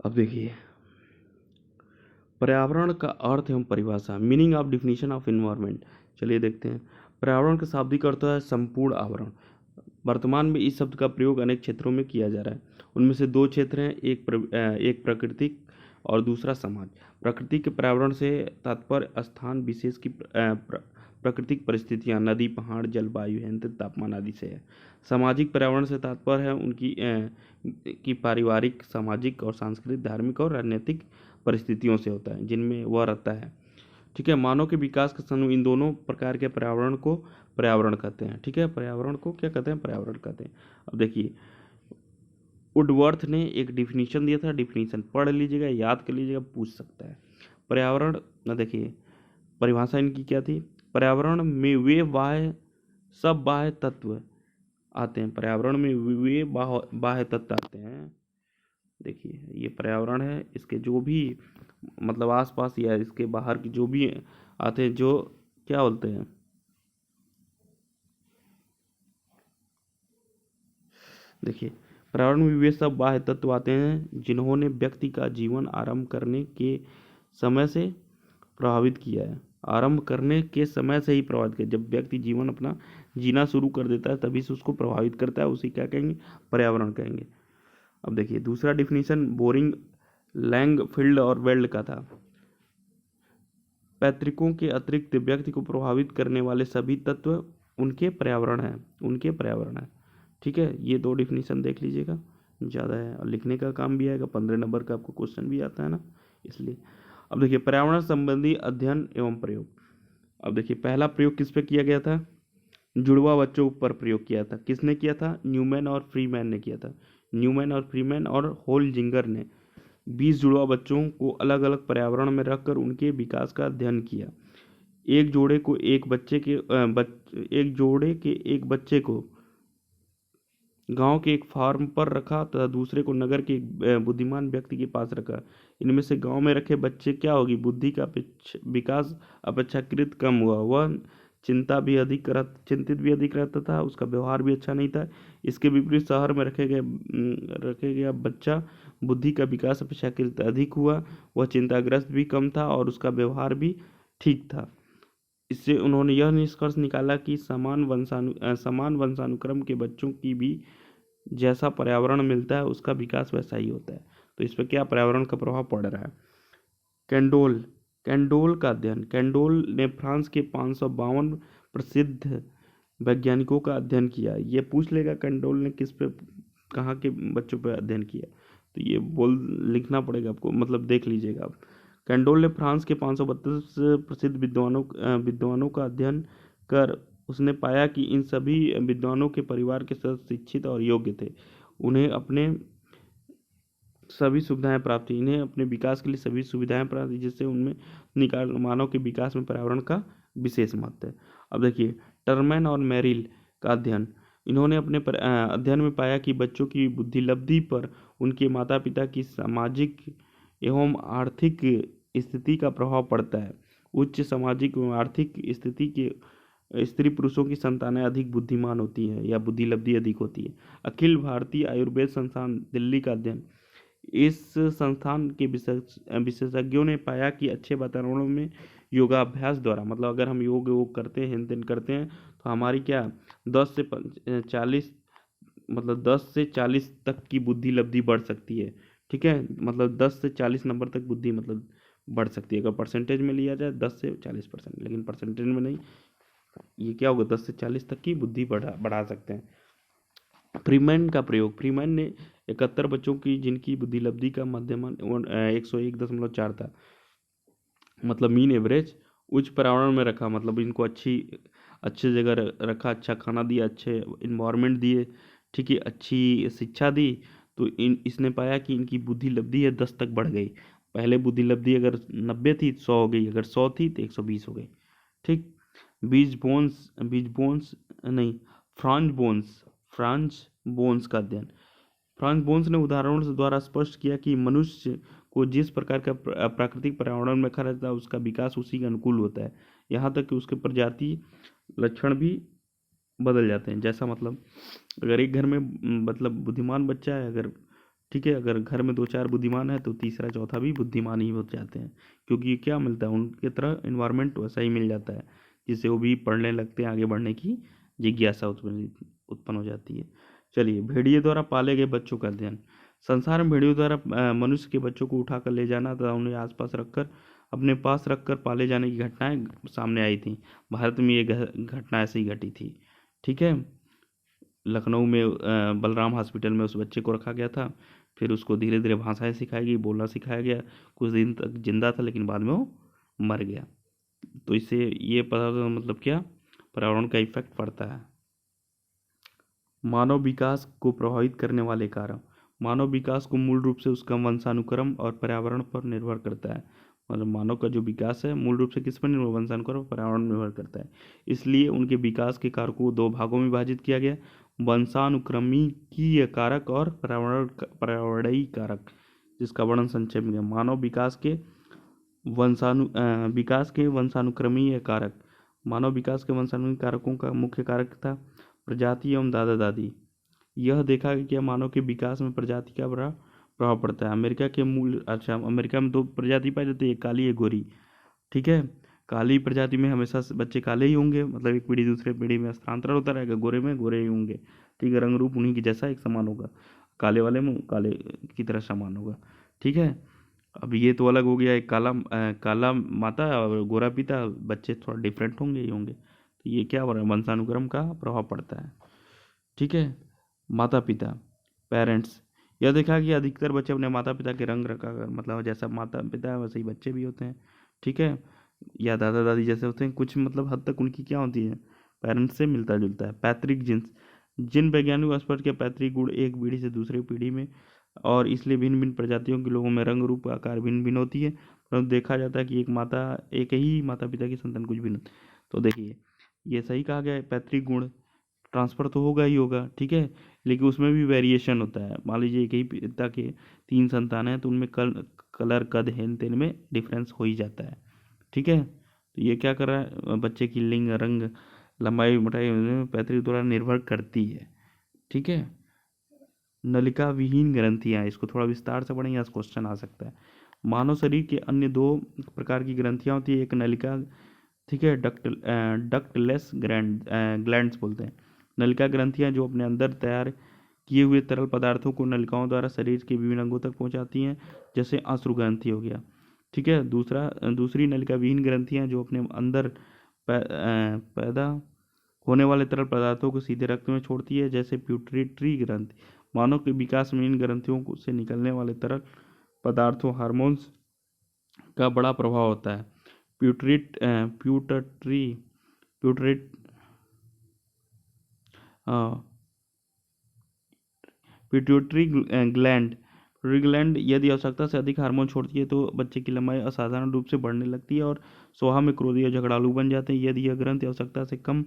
अब देखिए, पर्यावरण का अर्थ एवं परिभाषा, meaning of definition of environment. चलिए देखते हैं। पर्यावरण का शाब्दिक अर्थ है संपूर्ण आवरण। वर्तमान में इस शब्द का प्रयोग अनेक क्षेत्रों में किया जा रहा है। उनमें से दो क्षेत्र हैं, एक प्राकृतिक और दूसरा समाज। प्रकृति के पर्यावरण से तात्पर्य स्थान विशेष की प्राकृतिक परिस्थितियां, नदी, पहाड़, जलवायु, नियंत्रित तापमान आदि से है। सामाजिक पर्यावरण से तात्पर्य है उनकी की पारिवारिक, सामाजिक और सांस्कृतिक, धार्मिक और राजनीतिक परिस्थितियों से होता है जिनमें वह रहता है। ठीक है, मानव के विकास के समय इन दोनों प्रकार के पर्यावरण को पर्यावरण कहते हैं। ठीक है, पर्यावरण को क्या कहते हैं? पर्यावरण कहते हैं। अब देखिए, वुडवर्थ ने एक डिफिनीशन दिया था, डिफिनीशन पढ़ लीजिएगा, याद कर लीजिएगा, पूछ सकता है। पर्यावरण न देखिए, परिभाषा इनकी क्या थी? पर्यावरण में वे सब बाह्य तत्व आते हैं। पर्यावरण में वे बाह्य तत्व आते हैं। देखिए, ये पर्यावरण है, इसके जो भी मतलब आसपास या इसके बाहर की जो भी आते हैं, जो क्या बोलते हैं, देखिए, पर्यावरण में वे सब बाह्य तत्व आते हैं जिन्होंने व्यक्ति का जीवन आरंभ करने के समय से प्रभावित किया है। आरंभ करने के समय से ही प्रभावित किया। जब व्यक्ति जीवन अपना जीना शुरू कर देता है तभी से उसको प्रभावित करता है, उसी क्या कहेंगे? पर्यावरण कहेंगे। अब देखिए, दूसरा डिफिनीशन बोरिंग, लैंगफील्ड और वेल्ड का था। पैतृकों के अतिरिक्त व्यक्ति को प्रभावित करने वाले सभी तत्व उनके पर्यावरण हैं, उनके पर्यावरण है। ठीक है, ये दो डिफिनीशन देख लीजिएगा, ज़्यादा है और लिखने का काम भी आएगा, 15 नंबर का आपको क्वेश्चन भी आता है ना, इसलिए। अब देखिए, पर्यावरण संबंधी अध्ययन एवं प्रयोग। अब देखिए, पहला प्रयोग किस पे किया गया था? जुड़वा बच्चों पर प्रयोग किया था। किसने किया था? न्यूमैन और फ्रीमैन ने किया था। न्यूमैन और फ्रीमैन और होलजिंगर ने 20 जुड़वा बच्चों को अलग अलग पर्यावरण में रखकर उनके विकास का अध्ययन किया। एक जोड़े के एक बच्चे को गांव के एक फार्म पर रखा तथा दूसरे को नगर के एक बुद्धिमान व्यक्ति के पास रखा। इनमें से गांव में रखे बच्चे क्या होगी? बुद्धि का विकास अपेक्षाकृत कम हुआ। वह चिंतित भी अधिक रहता था, उसका व्यवहार भी अच्छा नहीं था। इसके विपरीत शहर में रखे गया बच्चा बुद्धि का विकास अपेक्षाकृत अधिक हुआ। वह चिंताग्रस्त भी कम था और उसका व्यवहार भी ठीक था। इससे उन्होंने यह निष्कर्ष निकाला कि समान वंशानुक्रम के बच्चों की भी जैसा पर्यावरण मिलता है उसका विकास वैसा ही होता है। तो इस पर क्या पर्यावरण का प्रभाव पड़ रहा है? कैंडोल का अध्ययन। कैंडोल ने फ्रांस के 552 प्रसिद्ध वैज्ञानिकों का अध्ययन किया। ये पूछ लेगा कैंडोल ने किस पे, कहाँ के बच्चों पे अध्ययन किया, तो ये लिखना पड़ेगा आपको, मतलब देख लीजिएगा आप। कैंडोल ने फ्रांस के 532 प्रसिद्ध विद्वानों का अध्ययन कर उसने पाया कि इन सभी विद्वानों के परिवार के सदस्य शिक्षित और योग्य थे। उन्हें अपने सभी सुविधाएं प्राप्त थी। इन्हें अपने विकास के लिए सभी सुविधाएं प्राप्त थी, जिससे उनमें मानव के विकास में पर्यावरण का विशेष महत्व है। अब देखिए, टर्मैन और मेरिल का अध्ययन। इन्होंने अपने अध्ययन में पाया कि बच्चों की बुद्धिलब्धि पर उनके माता पिता की सामाजिक एवं आर्थिक स्थिति का प्रभाव पड़ता है। उच्च सामाजिक एवं आर्थिक स्थिति के स्त्री पुरुषों की संतानें अधिक बुद्धिमान होती हैं या बुद्धिलब्धि अधिक होती है। अखिल भारतीय आयुर्वेद संस्थान दिल्ली का अध्ययन। इस संस्थान के विशेषज्ञों ने पाया कि अच्छे वातावरण में योगाभ्यास द्वारा, मतलब अगर हम योग करते हैं, हिंदन करते हैं, तो हमारी क्या 10 से 40 मतलब 10 से 40 तक की बुद्धि लब्धि बढ़ सकती है। ठीक है, मतलब 10 से 40 नंबर तक बुद्धि मतलब बढ़ सकती है। अगर परसेंटेज में लिया जाए 10 से 40%, लेकिन परसेंटेज में नहीं, ये क्या होगा, 10 से 40 तक की बुद्धि बढ़ा सकते हैं। फ्रीमैन का प्रयोग। फ्रीमैन ने 71 बच्चों की जिनकी बुद्धिलब्धि का मध्यमान 101.4 था, मतलब मीन एवरेज, उच्च पर्यावरण में रखा, मतलब इनको अच्छी जगह रखा, अच्छा खाना दिया, अच्छे इन्वायरमेंट दिए, ठीक है, अच्छी शिक्षा दी, तो इसने पाया कि इनकी बुद्धिलब्धि है 10 तक बढ़ गई। पहले बुद्धिलब्धि अगर 90 थी 100 हो गई, अगर 100 थी तो 120 हो गई। ठीक। फ्रांज बोन्स का अध्ययन। फ्रांज बोन्स ने उदाहरणों से द्वारा स्पष्ट किया कि मनुष्य को जिस प्रकार का प्राकृतिक पर्यावरण में रखा रहता है उसका विकास उसी के अनुकूल होता है, यहाँ तक कि उसके प्रजाति लक्षण भी बदल जाते हैं। जैसा मतलब अगर एक घर में मतलब बुद्धिमान बच्चा है अगर, ठीक है। अगर घर में 2-4 बुद्धिमान है तो तीसरा चौथा भी बुद्धिमान ही हो जाते हैं, क्योंकि क्या मिलता है उनके तरह इन्वायरमेंट वैसा ही मिल जाता है, जिससे वो भी पढ़ने लगते हैं, आगे बढ़ने की जिज्ञासा उत्पन्न हो जाती है। चलिए, भेड़िए द्वारा पाले गए बच्चों का अध्ययन। संसार में भेड़ियों द्वारा मनुष्य के बच्चों को उठाकर ले जाना तथा उन्हें आसपास रखकर अपने पास रखकर पाले जाने की घटनाएं सामने आई थी। भारत में ये घटना ऐसे ही घटी थी। ठीक है। लखनऊ में बलराम हॉस्पिटल में उस बच्चे को रखा गया था। फिर उसको धीरे धीरे भाषाएं सिखाई गई, बोलना सिखाया गया। कुछ दिन तक जिंदा था, लेकिन बाद में वो मर गया। तो इससे ये पता चला मतलब क्या, पर्यावरण का इफेक्ट पड़ता है। मानव विकास को प्रभावित करने वाले कारक। मानव विकास को मूल रूप से उसका वंशानुक्रम और पर्यावरण पर निर्भर करता है। मतलब मानव का जो विकास है मूल रूप से किस पर निर्भर, वंशानुक्रम और पर्यावरण पर निर्भर करता है। इसलिए उनके विकास के कारकों को 2 भागों में विभाजित किया गया, वंशानुक्रमिकीय कारक और पर्यावरणीय कारक, जिसका वर्णन संक्षेप में। मानव विकास के वंशानुक्रमीय कारक। मानव विकास के वंशानुक्रमिक कारकों का मुख्य कारक था प्रजाति एवं दादा दादी। यह देखा कि क्या मानव के विकास में प्रजाति का बड़ा प्रभाव पड़ता है। अमेरिका में 2 प्रजाति पाई जाती है, एक काली एक गोरी। ठीक है। काली प्रजाति में हमेशा बच्चे काले ही होंगे, मतलब एक पीढ़ी दूसरे पीढ़ी में स्थानांतरण होता रहेगा। गोरे में गोरे ही होंगे। ठीक है। रंग रूप उन्हीं की जैसा एक समान होगा, काले वाले में काले की तरह समान होगा। ठीक है। अब ये तो अलग हो गया, एक काला माता और गोरा पिता, बच्चे थोड़ा डिफरेंट होंगे ही होंगे। तो ये क्या हो रहा है, वंशानुक्रम का प्रभाव पड़ता है। ठीक है। माता पिता, पेरेंट्स। यह देखा कि अधिकतर बच्चे अपने माता पिता के रंग रखा, मतलब जैसा माता पिता है वैसे ही बच्चे भी होते हैं। ठीक है। या दादा दादी जैसे होते हैं, कुछ मतलब हद तक उनकी क्या होती है, पेरेंट्स से मिलता जुलता है। पैतृक जिन्स। जिन वैज्ञानिकों स्पष्ट किया पैतृक गुण एक पीढ़ी से दूसरी पीढ़ी में और इसलिए भिन्न भिन्न प्रजातियों के लोगों में रंग रूप आकार भिन्न भिन्न होती है, परंतु देखा जाता है कि एक ही माता पिता की संतान कुछ भिन्न। तो देखिए, ये सही कहा गया है, पैतृक गुण ट्रांसफ़र तो होगा ही होगा। ठीक है। लेकिन उसमें भी वेरिएशन होता है। मान लीजिए एक ही पिता के 3 संतान हैं, तो उनमें कलर कद हेन तेन में डिफरेंस हो ही जाता है। ठीक है। तो ये क्या कर रहा है, बच्चे की लिंग रंग लंबाई मोटाई पैतृक द्वारा निर्भर करती है। ठीक है। नलिका विहीन ग्रंथियां, इसको थोड़ा विस्तार से पढ़ेंगे, आज क्वेश्चन आ सकता है। मानव शरीर के अन्य 2 प्रकार की ग्रंथियां होती है, एक नलिका, ठीक है, डक्टलेस ग्लैंड्स बोलते हैं। नलिका ग्रंथियां जो अपने अंदर तैयार किए हुए तरल पदार्थों को नलिकाओं द्वारा शरीर के विभिन्न अंगों तक पहुंचाती हैं, जैसे अश्रु ग्रंथि हो गया। ठीक है। दूसरी नलिका विहीन ग्रंथियां जो अपने अंदर पैदा होने वाले तरल पदार्थों को सीधे रक्त में छोड़ती है, जैसे प्यूटरी ग्रंथि। मानव के विकास में इन ग्रंथियों से निकलने वाले तरल पदार्थों हार्मोन्स का बड़ा प्रभाव होता है। प्यूटरिट प्यूटरी प्यूटरिट पिट्यूटरी ग्लैंड यदि आवश्यकता से अधिक हार्मोन छोड़ती है तो बच्चे की लंबाई असाधारण रूप से बढ़ने लगती है और स्वभाव में क्रोधी और झगड़ालू बन जाते हैं। यदि यह ग्रंथि आवश्यकता से कम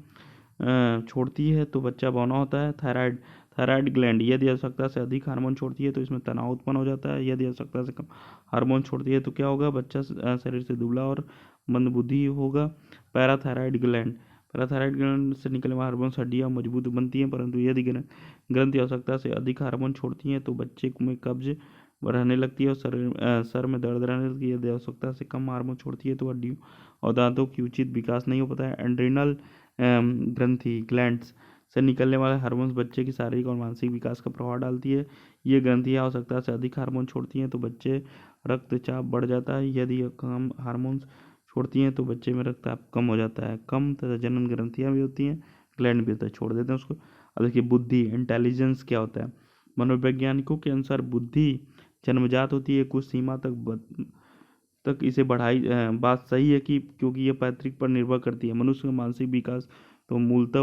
छोड़ती है तो बच्चा बौना होता है। थायराइड ग्लैंड यदि आवश्यकता से अधिक हार्मोन छोड़ती है तो इसमें तनाव उत्पन्न हो जाता है। यदि आवश्यकता से कम हार्मोन छोड़ती है तो क्या होगा, बच्चा शरीर से दुबला और मंदबुद्धि होगा। पैराथायराइड ग्लैंड से निकलने वाले हार्मोन हड्डियां मजबूत बनती हैं, परंतु यदि ग्रंथि आवश्यकता से अधिक हार्मोन छोड़ती हैं तो बच्चे में कब्ज रहने लगती है और सर में दर्द रहने लगती है। यदि आवश्यकता से कम हार्मोन छोड़ती है तो हड्डियों और दांतों की उचित विकास नहीं हो पाता है। एड्रिनल ग्रंथि ग्लैंड्स से निकलने वाले हार्मोन्स बच्चे की शारीरिक और मानसिक विकास का प्रभाव डालती है। ये ग्रंथियां आवश्यकता से अधिक हार्मोन छोड़ती हैं तो बच्चे रक्तचाप बढ़ जाता है। यदि कम हार्मोन्स छोड़ती हैं तो बच्चे में रक्तचाप कम हो जाता है। कम तथा जनन ग्रंथियां भी होती हैं, ग्लैंड भी होता है, छोड़ देते हैं उसको। अब देखिए, बुद्धि इंटेलिजेंस क्या होता है। मनोवैज्ञानिकों के अनुसार बुद्धि जन्मजात होती है, कुछ सीमा तक इसे बढ़ाई बात सही है कि क्योंकि यह पैतृक पर निर्भर करती है। मनुष्य का मानसिक विकास तो मूलतः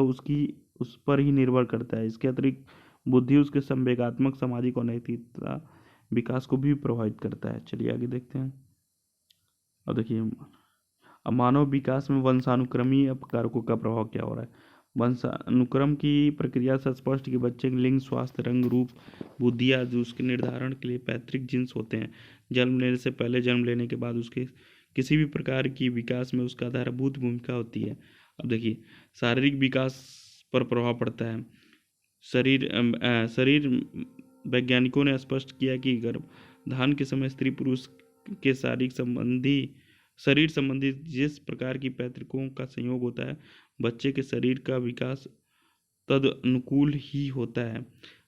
उस पर ही निर्भर करता है। इसके अतिरिक्त बुद्धि उसके संवेगात्मक, सामाजिक और नैतिकता विकास को भी प्रभावित करता है। चलिए आगे देखते हैं। और देखिए, अब मानव विकास में वंशानुक्रमीय कारकों का प्रभाव क्या हो रहा है। वंशानुक्रम की प्रक्रिया से स्पष्ट कि बच्चे के लिंग, स्वास्थ्य, रंग, रूप, बुद्धि आदि उसके निर्धारण के लिए पैतृक जीन्स होते हैं। जन्म लेने से पहले, जन्म लेने के बाद उसके किसी भी प्रकार की विकास में उसका आधारभूत भूमिका होती है। अब देखिए, शारीरिक विकास पर प्रभाव पड़ता है। शरीर वैज्ञानिकों ने स्पष्ट किया कि गर्भधारण के समय स्त्री पुरुष के शरीर संबंधी जिस प्रकार की पैतृकों का संयोग होता है, बच्चे के शरीर का विकास तद अनुकूल ही होता है।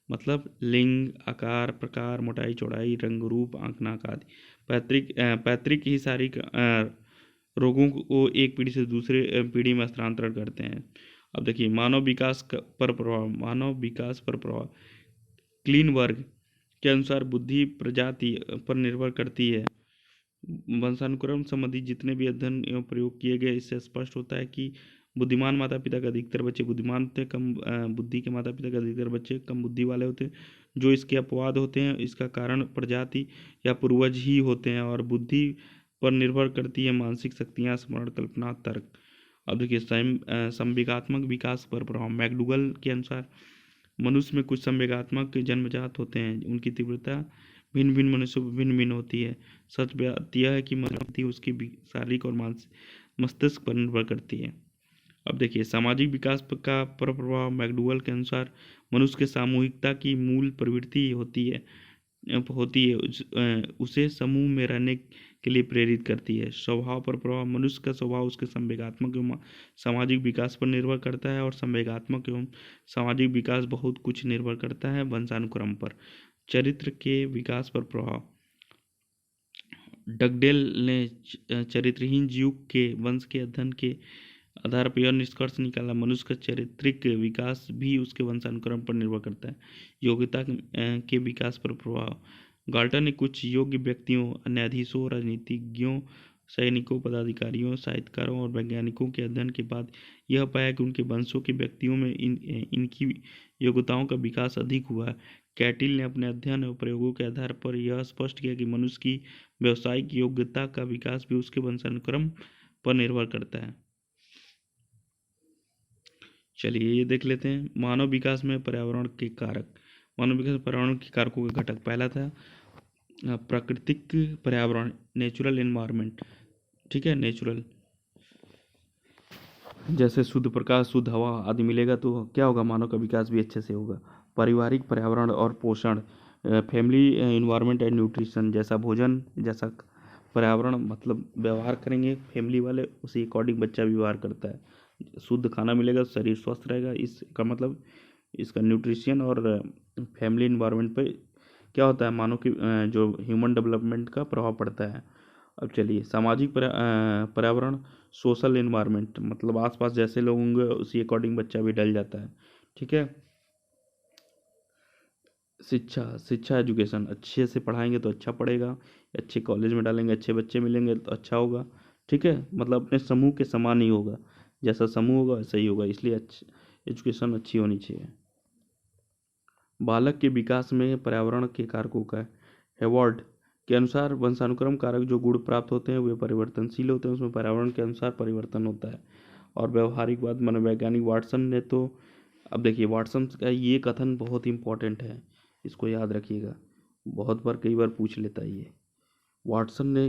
मतलब लिंग, आकार, प्रकार, मोटाई, चौड़ाई, रंग, रूप, आंख, नाक आदि पैतृक ही शारीरिक रोगों को एक पीढ़ी से दूसरे पीढ़ी में स्थानांतरण करते हैं। अब देखिए, मानव विकास पर प्रभाव क्लीन वर्ग के अनुसार बुद्धि प्रजाति पर निर्भर करती है। वंशानुक्रम संबंधी जितने भी अध्ययन एवं प्रयोग किए गए, इससे स्पष्ट होता है कि बुद्धिमान माता पिता के अधिकतर बच्चे बुद्धिमान होते हैं, कम बुद्धि के माता पिता के अधिकतर बच्चे कम बुद्धि वाले होते हैं। जो इसके अपवाद होते हैं, इसका कारण प्रजाति या पूर्वज ही होते हैं और बुद्धि पर निर्भर करती है मानसिक शक्तियाँ, स्मरण, कल्पना, तर्क। अब देखिए, संवेगात्मक विकास पर प्रभाव मैकडूगल के अनुसार मनुष्य में कुछ संवेगात्मक जन्मजात होते हैं, उनकी तीव्रता भिन्न भिन्न मनुष्यों पर भिन्न भिन्न होती है। सच बात यह है कि मनुष्य उसकी शारीरिक और मानसिक मस्तिष्क पर निर्भर करती है। अब देखिए, सामाजिक विकास का प्रभाव मैकडूगल के अनुसार मनुष्य के सामूहिकता की मूल प्रवृत्ति होती है उसे समूह में रहने के लिए प्रेरित करती है। स्वभाव पर प्रभाव मनुष्य का स्वभाव उसके संवेगात्मक एवं सामाजिक विकास पर निर्भर करता है और संवेगात्मक एवं सामाजिक विकास बहुत कुछ निर्भर करता है वंशानुक्रम पर। चरित्र के विकास पर प्रभाव डगडेल ने चरित्रहीन जीव के वंश के अध्ययन के आधार पर यह निष्कर्ष निकाला, मनुष्य का चारित्रिक विकास भी उसके वंशानुक्रम पर निर्भर करता है। योग्यता के विकास पर प्रभाव गाल्टन ने कुछ योग्य व्यक्तियों, न्यायाधीशों, राजनीतिज्ञों, सैनिकों, पदाधिकारियों, साहित्यकारों और वैज्ञानिकों के अध्ययन के बाद यह पाया कि उनके वंशों के व्यक्तियों में इनकी योग्यताओं का विकास अधिक हुआ है। कैटिल ने अपने अध्ययन और प्रयोगों के आधार पर यह स्पष्ट किया कि मनुष्य की व्यावसायिक योग्यता का विकास भी उसके वंशानुक्रम पर निर्भर करता है। चलिए ये देख लेते हैं, मानव विकास में पर्यावरण के कारक। मानव विकास में पर्यावरण के कारकों का घटक पहला था प्राकृतिक पर्यावरण, नेचुरल एनवायरनमेंट। ठीक है, नेचुरल, जैसे शुद्ध प्रकाश, शुद्ध हवा आदि मिलेगा तो क्या होगा, मानव का विकास भी अच्छे से होगा। पारिवारिक पर्यावरण और पोषण, फैमिली एनवायरनमेंट एंड न्यूट्रिशन, जैसा भोजन, जैसा पर्यावरण मतलब व्यवहार करेंगे फैमिली वाले, उसी अकॉर्डिंग बच्चा भी व्यवहार करता है। शुद्ध खाना मिलेगा तो शरीर स्वस्थ रहेगा, इसका मतलब इसका न्यूट्रिशन और फैमिली एनवायरनमेंट पे क्या होता है, मानव की जो ह्यूमन डेवलपमेंट का प्रभाव पड़ता है। अब चलिए, सामाजिक पर्यावरण, सोशल एनवायरनमेंट, मतलब आसपास जैसे लोग होंगे उसी अकॉर्डिंग बच्चा भी ढल जाता है। ठीक है। शिक्षा एजुकेशन, अच्छे से पढ़ाएंगे तो अच्छा पढ़ेगा, अच्छे कॉलेज में डालेंगे, अच्छे बच्चे मिलेंगे तो अच्छा होगा। ठीक है, मतलब अपने समूह के समान ही होगा, जैसा समूह होगा वैसा ही होगा, इसलिए एजुकेशन अच्छी होनी चाहिए। बालक के विकास में पर्यावरण के कारकों का हेवार्ड के अनुसार वंशानुक्रम कारक जो गुण प्राप्त होते हैं वे परिवर्तनशील होते हैं, उसमें पर्यावरण के अनुसार परिवर्तन होता है। और व्यवहारिक बात, मनोवैज्ञानिक वाटसन ने तो, अब देखिए वाटसन का ये कथन बहुत इंपॉर्टेंट है, इसको याद रखिएगा, बहुत बार कई बार पूछ लेता है ये। वाटसन ने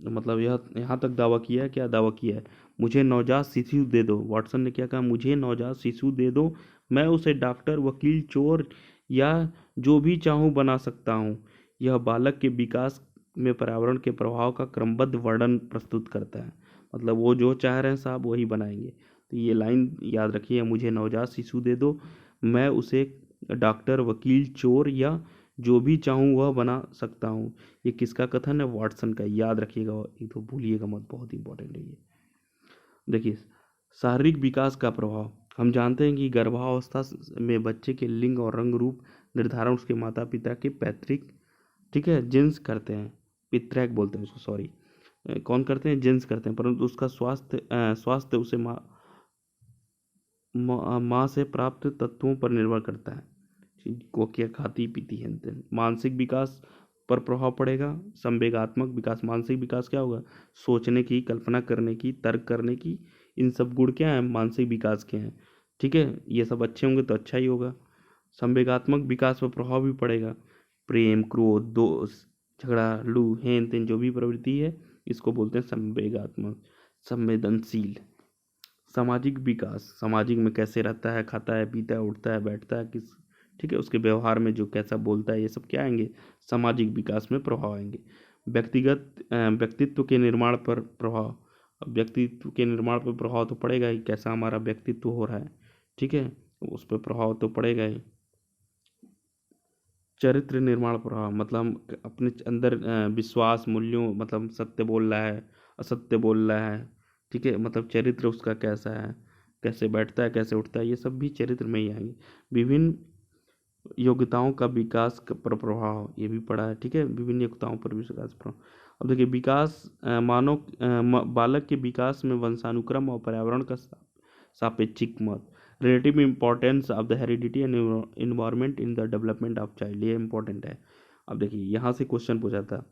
मतलब यह यहाँ तक दावा किया है, क्या दावा किया है, मुझे नवजात शिशु दे दो। वाटसन ने क्या कहा, मुझे नवजात शिशु दे दो, मैं उसे डॉक्टर, वकील, चोर या जो भी चाहूँ बना सकता हूँ। यह बालक के विकास में पर्यावरण के प्रभाव का क्रमबद्ध वर्णन प्रस्तुत करता है, मतलब वो जो चाह रहे हैं साहब वही बनाएंगे। तो ये लाइन याद रखिए, मुझे नवजात शिशु दे दो, मैं उसे डॉक्टर, वकील, चोर या जो भी चाहूँ वह बना सकता हूँ। ये किसका कथन है, वाटसन का, याद रखिएगा, ये तो भूलिएगा मत, बहुत इंपॉर्टेंट है ये। देखिए, शारीरिक विकास का प्रभाव, हम जानते हैं कि गर्भावस्था में बच्चे के लिंग और रंग रूप निर्धारण उसके माता पिता के पैतृक, ठीक है, जिन्स करते हैं, पितृक बोलते हैं उसको, सॉरी, कौन करते हैं, जिन्स करते हैं, परंतु उसका स्वास्थ्य उसे माँ से प्राप्त तत्वों पर निर्भर करता है, वो क्या खाती पीती है। मानसिक विकास पर प्रभाव पड़ेगा, संवेगात्मक विकास, मानसिक विकास क्या होगा, सोचने की, कल्पना करने की, तर्क करने की, इन सब गुण क्या हैं, मानसिक विकास के हैं। ठीक है, ये सब अच्छे होंगे तो अच्छा ही होगा। संवेगात्मक विकास पर प्रभाव भी पड़ेगा, प्रेम, क्रोध, दोष, झगड़ा, लू, हेन तेन जो भी प्रवृत्ति है इसको बोलते हैं संवेगात्मक। संवेदनशील, सामाजिक विकास, सामाजिक में कैसे रहता है, खाता है, पीता है, उठता है, बैठता है, किस ठीक है, उसके व्यवहार में जो कैसा बोलता है, ये सब क्या आएंगे, सामाजिक विकास में प्रभाव आएंगे। व्यक्तित्व के निर्माण पर प्रभाव। अब व्यक्तित्व के निर्माण पर प्रभाव तो पड़ेगा ही, कैसा हमारा व्यक्तित्व हो रहा है, ठीक है, उस पर प्रभाव तो पड़ेगा ही। चरित्र निर्माण प्रभाव, मतलब हम अपने अंदर विश्वास, मूल्यों, मतलब सत्य बोल रहा है, असत्य बोल रहा है, ठीक है, मतलब चरित्र उसका कैसा है, कैसे बैठता है, कैसे उठता है, ये सब भी चरित्र में ही आएंगे। विभिन्न योग्यताओं का विकास पर प्रभाव, ये भी पड़ा है, ठीक है, विभिन्न योग्यताओं पर विकास प्रभाव। अब देखिए विकास, बालक के विकास में वंशानुक्रम और पर्यावरण का सापेक्षिक महत्व, relative importance of the heredity and environment in the development of child, ये इंपॉर्टेंट है। अब देखिए यहाँ से क्वेश्चन पूछा था,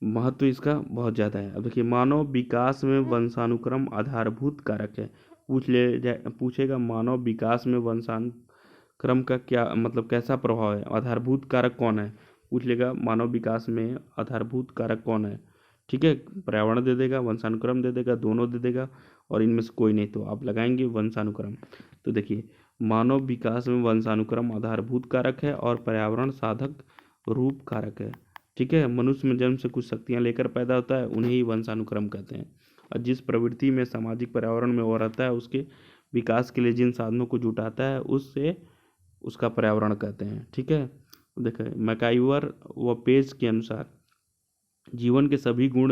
महत्व इसका बहुत ज़्यादा है। अब देखिए मानव विकास में वंशानुक्रम आधारभूत कारक है, पूछेगा मानव विकास में वंशानुक्रम का क्या मतलब, कैसा प्रभाव है, आधारभूत कारक कौन है, पूछ लेगा मानव विकास में आधारभूत कारक कौन है, ठीक है, पर्यावरण दे देगा, वंशानुक्रम दे देगा, दोनों दे देगा, और इनमें से कोई नहीं, तो आप लगाएंगे वंशानुक्रम। तो देखिए मानव विकास में वंशानुक्रम आधारभूत कारक है और पर्यावरण साधक रूप कारक है, ठीक है। मनुष्य में जन्म से कुछ शक्तियाँ लेकर पैदा होता है, उन्हें ही वंशानुक्रम कहते हैं। और जिस प्रवृत्ति में सामाजिक पर्यावरण में वो रहता है, उसके विकास के लिए जिन साधनों को जुटाता है, उससे उसका पर्यावरण कहते हैं, ठीक है। देखिए मैकाइवर व पेज के अनुसार जीवन के सभी गुण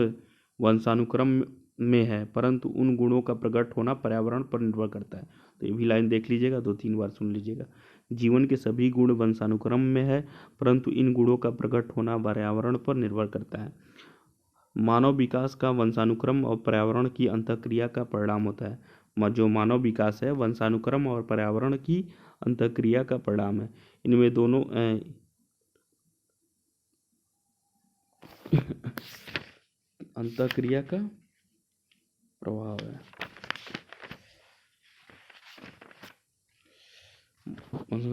वंशानुक्रम में है, परंतु उन गुणों का प्रकट होना पर्यावरण पर निर्भर करता है। तो ये भी लाइन देख लीजिएगा, 2-3 बार सुन लीजिएगा। जीवन के सभी गुण वंशानुक्रम में है, परंतु इन गुणों का प्रकट होना पर्यावरण पर निर्भर करता है। मानव विकास का वंशानुक्रम और पर्यावरण की अंतःक्रिया का परिणाम होता है। जो मानव विकास है वंशानुक्रम और पर्यावरण की अंतःक्रिया का परिणाम है। इनमें दोनों अंतःक्रिया का प्रभाव है।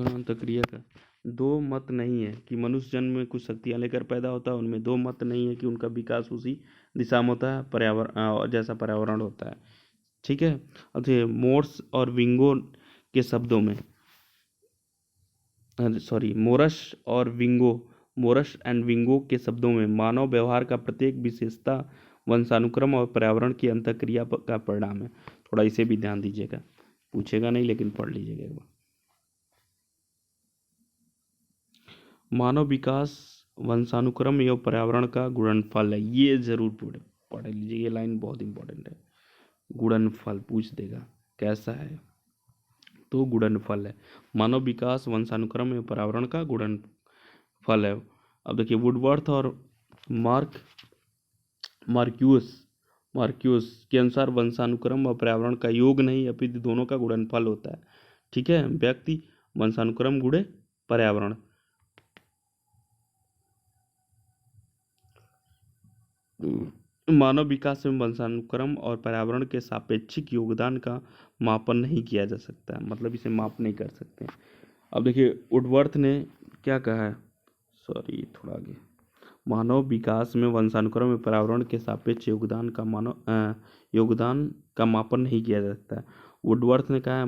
अंतःक्रिया का दो मत नहीं है कि मनुष्य जन्म में कुछ शक्तियाँ लेकर पैदा होता है, उनमें दो मत नहीं है कि उनका विकास उसी दिशा में होता है, पर्यावरण जैसा पर्यावरण होता है, ठीक है। अब मोर्स और विंगो के शब्दों में, मोरस एंड विंगो के शब्दों में मानव व्यवहार का प्रत्येक विशेषता वंशानुक्रम और पर्यावरण की अंतःक्रिया का परिणाम है। थोड़ा इसे भी ध्यान दीजिएगा, पूछेगा नहीं लेकिन पढ़ लीजिएगा एक बार। मानव विकास वंशानुक्रम एवं पर्यावरण का गुणनफल है, ये जरूर पढ़ लीजिए, ये लाइन बहुत इंपॉर्टेंट है। गुणनफल पूछ देगा कैसा है, तो गुणनफल है, मानव विकास वंशानुक्रम एवं पर्यावरण का गुणनफल है। अब देखिए वुडवर्थ और मार्क्यूस के अनुसार वंशानुक्रम और पर्यावरण का योग नहीं अपितु दोनों का गुणनफल होता है, ठीक है। व्यक्ति वंशानुक्रम गुणे पर्यावरण। मानव विकास में वंशानुक्रम और पर्यावरण के सापेक्षिक योगदान का मापन नहीं किया जा सकता है, मतलब इसे माप नहीं कर सकते। अब देखिए वुडवर्थ ने क्या कहा है, थोड़ा आगे, मानव विकास में वंशानुक्रम में पर्यावरण के सापेक्ष योगदान का मापन नहीं किया जा सकता है। वुडवर्थ ने कहा है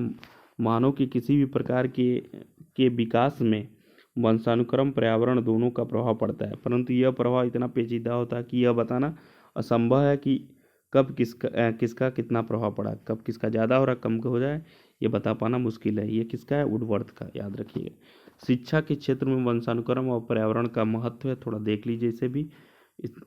मानव के किसी भी प्रकार के विकास में वंशानुक्रम पर्यावरण दोनों का प्रभाव पड़ता है, परंतु यह प्रभाव इतना पेचीदा होता है कि यह बताना असंभव है कि कब किसका कितना प्रभाव पड़ा, कब किसका ज़्यादा हो रहा कम हो जाए, ये बता पाना मुश्किल है। ये किसका है, वुडवर्थ का, याद रखिएगा। शिक्षा के क्षेत्र में वंशानुक्रम और पर्यावरण का महत्व है, थोड़ा देख लीजिए इसे भी,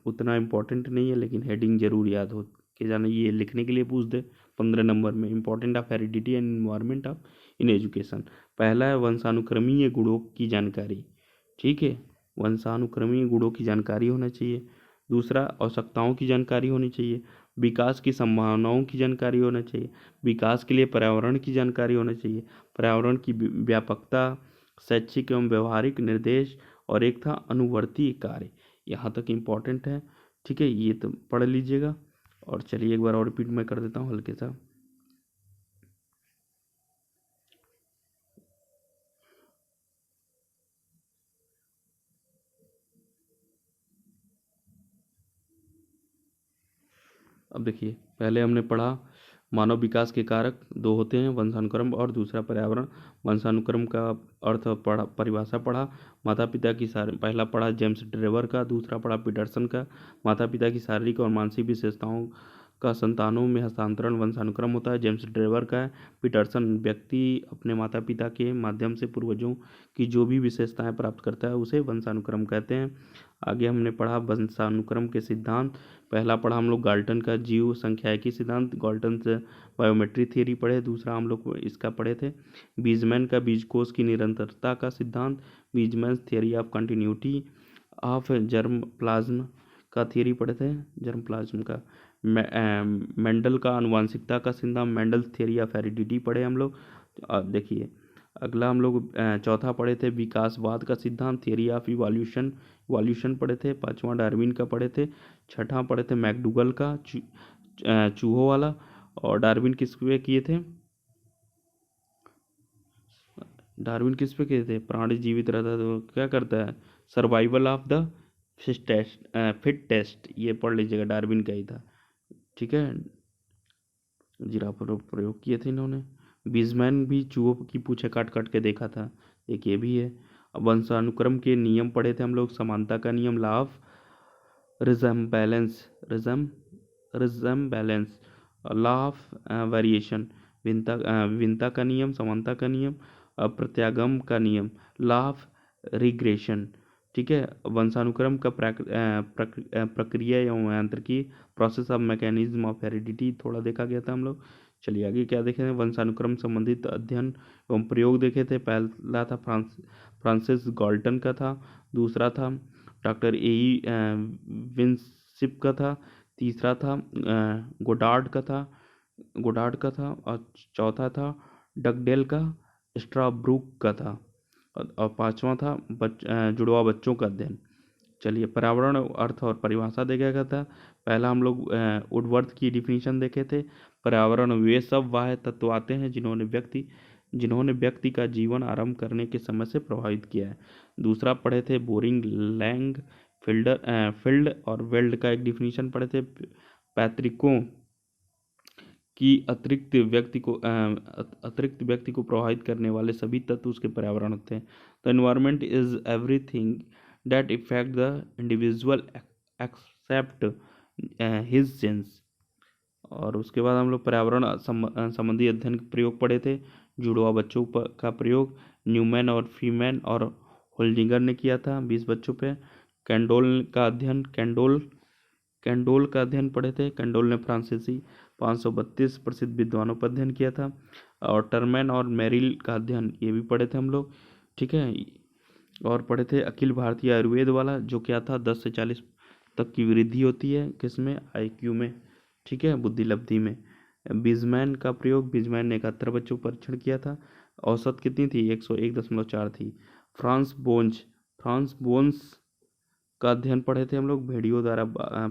उतना इम्पोर्टेंट नहीं है लेकिन हेडिंग जरूर याद हो के जाना, ये लिखने के लिए पूछ दे 15 नंबर में। Important of heredity and environment of in education, पहला है वंशानुक्रमीय गुणों की जानकारी, ठीक है, वंशानुक्रमीय गुणों की जानकारी होना चाहिए। दूसरा आवश्यकताओं की जानकारी होनी चाहिए, विकास की संभावनाओं की जानकारी होना चाहिए, विकास के लिए पर्यावरण की जानकारी होना चाहिए, पर्यावरण की व्यापकता, शैक्षिक एवं व्यवहारिक निर्देश, और एक था अनुवर्ती कार्य। यहाँ तक इम्पोर्टेंट है, ठीक है, ये तो पढ़ लीजिएगा। और चलिए एक बार और रिपीट मैं कर देता हूँ हल्के सा। अब देखिए पहले हमने पढ़ा मानव विकास के कारक दो होते हैं, वंशानुक्रम और दूसरा पर्यावरण। वंशानुक्रम का अर्थ पढ़ा, परिभाषा पढ़ा। माता पिता की पहला पढ़ा जेम्स ड्रेवर का, दूसरा पढ़ा पीटरसन का। माता पिता की शारीरिक और मानसिक विशेषताओं का संतानों में हस्तांतरण वंशानुक्रम होता है, जेम्स ड्रेवर का है। पीटरसन व्यक्ति अपने माता पिता के माध्यम से पूर्वजों की जो भी विशेषताएं प्राप्त करता है उसे वंशानुक्रम कहते हैं। आगे हमने पढ़ा वंशानुक्रम के सिद्धांत। पहला पढ़ा हम लोग गाल्टन का जीव संख्यायिकी सिद्धांत, गाल्टन से बायोमेट्री थ्योरी पढ़े। दूसरा हम लोग इसका पढ़े थे बीजमैन का बीजकोष की निरंतरता का सिद्धांत, Weismann theory of continuity of germ plasm का थियरी पढ़े थे, जर्म प्लाज्म का। मेंडल का आनुवांशिकता का सिद्धांत, मेंडल थियरी ऑफ हेरिडिटी पढ़े हम लोग। देखिए अगला हम लोग चौथा पढ़े थे विकासवाद का सिद्धांत, थियरी ऑफ इवोल्यूशन, इवोल्यूशन पढ़े थे। पांचवा डार्विन का पढ़े थे। छठा पढ़े थे मैकडूगल का चूहों वाला। और डार्विन किस पे किए थे? डार्विन किस पे किए थे? प्राणी जीवित रहता है तो क्या करता है? Survival of the fittest, ये पढ़ लीजिएगा, डार्विन का ही था। ठीक है, जिराफ पर प्रयोग किए थे इन्होंने। बीजमैन भी चूहों की पूछे काट काट के देखा था, एक ये भी है। अब वंशानुक्रम के नियम पढ़े थे हम लोग, समानता का नियम, law of resemblance, resemblance, law of variation, विभिन्नता का नियम, समानता का नियम, प्रत्यागम का नियम, लॉ ऑफ रिग्रेशन। ठीक है, वंशानुक्रम का प्रक्रिया एवं यांत्रिकी, process of mechanism of heredity थोड़ा देखा गया था हम लोग। चलिए आगे क्या देखे थे? वंशानुक्रम संबंधित अध्ययन एवं प्रयोग देखे थे। पहला था फ्रांसिस गाल्टन का था, दूसरा था डॉक्टर ए विंसिप का था, तीसरा था गोडार्ड का था और चौथा था डगडेल का, स्ट्रॉब्रूक का था और पांचवा था जुड़वा बच्चों का अध्ययन। चलिए पर्यावरण अर्थ और परिभाषा देखा गया था। पहला हम लोग वुडवर्थ की डिफिनीशन देखे थे। पर्यावरण वे सब वाह्य तत्व आते हैं जिन्होंने व्यक्ति का जीवन आरंभ करने के समय से प्रभावित किया है। दूसरा पढ़े थे बोरिंग, लैंग, फील्ड और वेल्ड का एक डिफिनीशन पढ़े थे। पैतृकों की अतिरिक्त व्यक्ति को प्रभावित करने वाले सभी तत्व उसके पर्यावरण होते हैं। The environment is everything that effect the individual except his sense. और उसके बाद हम लोग पर्यावरण संबंधी अध्ययन के प्रयोग पढ़े थे। जुड़वा बच्चों का प्रयोग न्यूमैन और फीमैन और होल्डिंगर ने किया था 20 बच्चों पे। कैंडोल का अध्ययन पढ़े थे। कैंडोल ने फ्रांसीसी 532 प्रसिद्ध विद्वानों पर अध्ययन किया था। और टर्मैन और मेरिल का अध्ययन ये भी पढ़े थे हम लोग। ठीक है, और पढ़े थे अखिल भारतीय आयुर्वेद वाला, जो क्या था 10 से 40 तक की वृद्धि होती है किसमें? IQ में। ठीक है, बुद्धि लब्धि में। बीजमैन का प्रयोग, बीजमैन ने 71 बच्चों पर परीक्षण किया था। औसत कितनी थी? 101.4 थी। फ्रांस बोन्स का अध्ययन पढ़े थे हम लोग, भेड़ियों द्वारा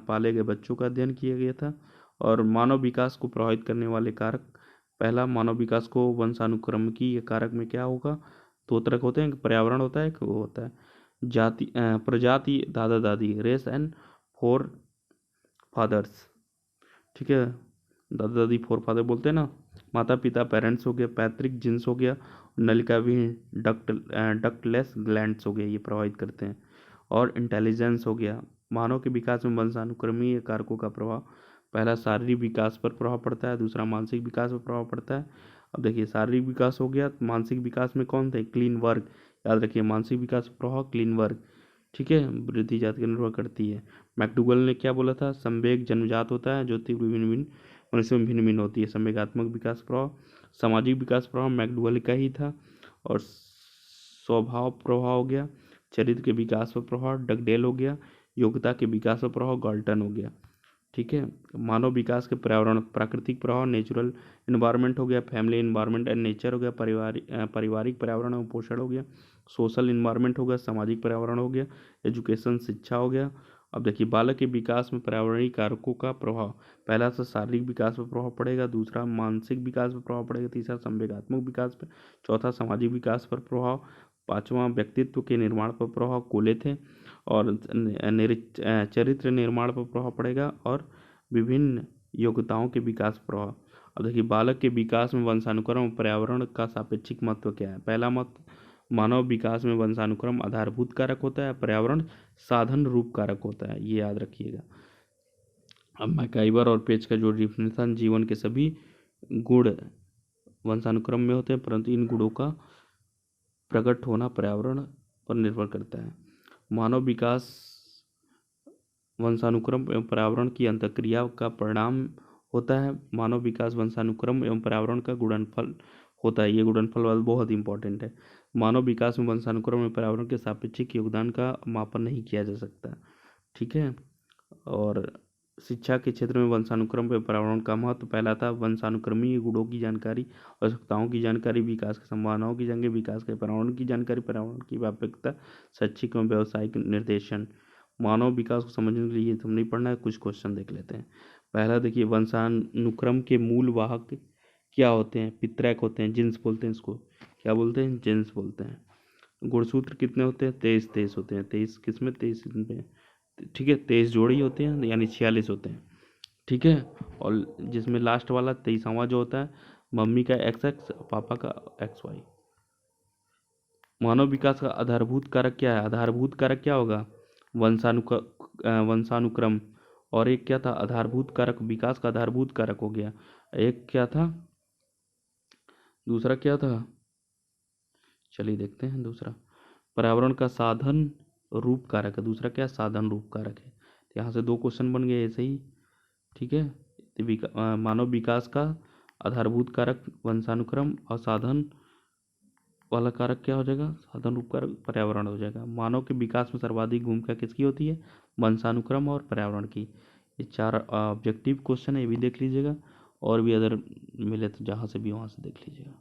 पाले गए बच्चों का अध्ययन किया गया था। और मानव विकास को प्रभावित करने वाले कारक, पहला मानव विकास को वंशानुक्रम की कारक में क्या होगा? दो तरह होते हैं, पर्यावरण होता है, एक वो होता है जाति प्रजाति, दादा दादी, रेस एंड फोर फादर्स। ठीक है, दादा दादी फोर फादर बोलते हैं ना। माता पिता पेरेंट्स हो गया, पैतृक जिन्स हो गया, नलिका भी डक्टलेस ग्लैंड्स हो गया, ये प्रभावित करते हैं। और इंटेलिजेंस हो गया। मानव के विकास में वंशानुक्रमीय कारकों का प्रभाव, पहला शारीरिक विकास पर प्रभाव पड़ता है, दूसरा मानसिक विकास पर प्रभाव पड़ता है। अब देखिए शारीरिक विकास हो गया, मानसिक विकास में कौन थे? क्लीन वर्क, याद रखिए मानसिक विकास पर प्रभाव क्लीन वर्क। ठीक है, वृद्धि जाति पर निर्भर करती है। मैकडूगल ने क्या बोला था? संवेग जन्मजात होता है, जो तीव्र भिन्न भिन्न मनुष्यों में भिन्न भिन्न होती है। संवेगात्मक विकास प्रभाव, सामाजिक विकास प्रभाव मैकडूगल का ही था। और स्वभाव प्रभाव हो गया, चरित्र के विकास पर प्रभाव डगडेल हो गया, योग्यता के विकास पर प्रभाव गाल्टन हो गया। ठीक है, मानव विकास के पर्यावरण प्राकृतिक प्रभाव, नेचुरल इन्वायरमेंट हो गया, फैमिली इन्वायरमेंट एंड नेचर हो गया, पारिवारिक पर्यावरण और पोषण हो गया, सोशल इन्वायरमेंट हो गया, सामाजिक पर्यावरण हो गया, एजुकेशन शिक्षा हो गया। अब देखिए बालक के विकास में पर्यावरणीय कारकों का प्रभाव, पहला से शारीरिक विकास पर प्रभाव पड़ेगा, दूसरा मानसिक विकास पर प्रभाव पड़ेगा, तीसरा संवेगात्मक विकास पर, चौथा सामाजिक विकास पर प्रभाव, पांचवा व्यक्तित्व के निर्माण पर प्रभाव कोले थे। और चरित्र निर्माण पर प्रभाव पड़ेगा और विभिन्न योग्यताओं के विकास प्रभाव। अब देखिए, बालक के विकास में वंशानुक्रम और पर्यावरण का सापेक्षिक महत्व क्या है। पहला मत, मानव विकास में वंशानुक्रम आधारभूत कारक होता है, पर्यावरण साधन रूप कारक होता है, ये याद रखिएगा। अब मैकाइवर और पेज का जो डिफिनेशन, जीवन के सभी गुण वंशानुक्रम में होते हैं, परंतु इन गुणों का प्रकट होना पर्यावरण पर निर्भर करता है। मानव विकास वंशानुक्रम एवं पर्यावरण की अंतःक्रिया का परिणाम होता है। मानव विकास वंशानुक्रम एवं पर्यावरण का गुणनफल होता है। ये गुणनफल वाला बहुत इंपॉर्टेंट है। मानव विकास में वंशानुक्रम एवं पर्यावरण के सापेक्षिक योगदान का मापन नहीं किया जा सकता, ठीक है। और शिक्षा के क्षेत्र में वंशानुक्रम एवं पर्यावरण का महत्व, पहला था वंशानुक्रमीय गुणों की जानकारी, आवश्यकताओं की जानकारी, विकास की संभावनाओं की जानकारी, विकास के पर्यावरण की जानकारी, पर्यावरण की व्यापकता, शैक्षिक एवं व्यावसायिक निर्देशन। मानव विकास को समझने के लिए ये सब नहीं पढ़ना है, कुछ क्वेश्चन देख लेते हैं। पहला देखिए, वंशानुक्रम के मूल वाहक क्या होते हैं। पितृक होते हैं, जीन्स बोलते हैं इसको, क्या बोलते हैं, जीन्स बोलते हैं। गुणसूत्र कितने होते हैं, 23 होते हैं। 23 किस में, 23 इनमें, ठीक है। 23 जोड़ी होते हैं, यानी 46 होते हैं, ठीक है। और जिसमें लास्ट वाला 23वां जो होता है, मम्मी का XX, पापा का XY। मानव विकास का आधारभूत कारक क्या है। आधारभूत कारक क्या होगा, वंशानुक्रम। और एक क्या था, आधारभूत कारक, विकास का आधारभूत कारक हो गया। एक क्या था, दूसरा क्या था, चलिए देखते हैं। दूसरा पर्यावरण का साधन रूप कारक है, दूसरा क्या, साधन रूप कारक है। तो यहाँ से 2 क्वेश्चन बन गए ऐसे ही, ठीक है। तो मानव विकास का आधारभूत कारक वंशानुक्रम और साधन वाला कारक क्या हो जाएगा, साधन रूप कारक पर्यावरण हो जाएगा। मानव के विकास में सर्वाधिक भूमिका किसकी होती है, वंशानुक्रम और पर्यावरण की। ये 4 ऑब्जेक्टिव क्वेश्चन है, ये भी देख लीजिएगा। और भी अगर मिले तो जहाँ से भी वहाँ से देख लीजिएगा।